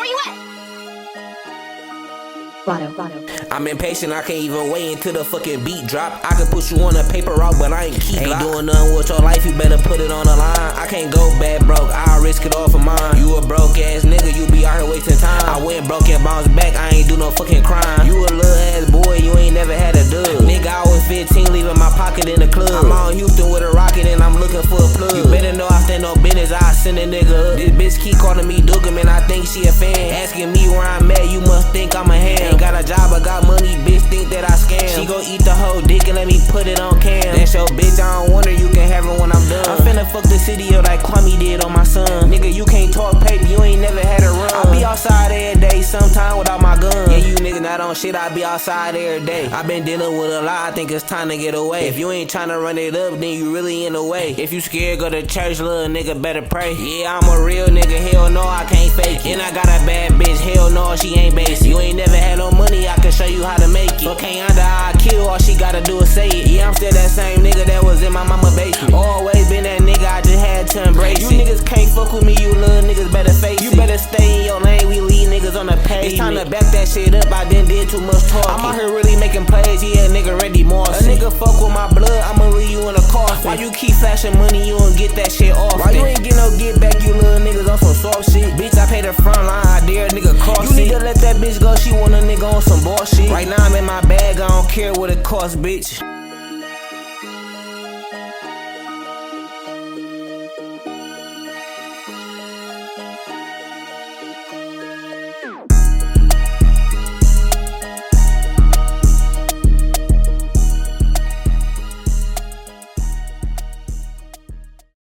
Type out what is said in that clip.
Where you at? I'm impatient, I can't even wait until the fucking beat drop. I can put you on a paper route, but I ain't keep Ain't doing nothing with your life, you better put it on the line. I can't go bad broke, I'll risk it all for mine. You a broke ass nigga, you be out here wasting time. I went broke and bounced back, I ain't do no fucking crime. You a little ass boy, you ain't never had a dub. Nigga, I was 15, leaving my pocket in the club. I'm on Houston with a rocket and I'm looking for a plug. You better know I stand on business, I send a nigga up. This bitch keep calling me Duka, man, I think she a fan. Asking me where I'm at, you must think I'm a ham. Ain't got a job, I got money, bitch think that I scam. She gon' eat the whole dick and let me put it on cam. That's your bitch, I don't wonder, you can have her when I'm done. I'm finna fuck the city up like Kwame did on my son. Nigga, you can't talk paper, you ain't never had a run. I be outside every day, sometime without my gun. Yeah, you niggas not on shit, I be outside every day. I been dealing with a lot, I think it's time to get away. If you ain't tryna run it up, then you really in the way. If you scared, go to church, little nigga, better pray. Yeah, I'm a real nigga, hell no, I can't fake it. And I got a bad bitch, hell no, she ain't basic. You ain't never had no money, I can show you how to make it. But can't under, I kill, all she gotta do is say it. Yeah, I'm still that same nigga that was in my mama basement. Always been that nigga, I just had to embrace it. You niggas can't fuck with me, you little niggas better face it. You better stay in your lane, we leave niggas on the pavement. It's time to back that shit up, I done did too much talking. I'm out here really making plays, yeah, nigga Randy Moss. A nigga fuck with my blood, I'ma leave you in a coffin. Why you keep flashing money, you don't get that shit off? Why you ain't get no get back, you little niggas on some soft shit? Bitch, I pay the front line, I dare a nigga cross it. You need to let that bitch go, she want a nigga on some bullshit. Right now I'm in my bag, I don't care what it costs, bitch.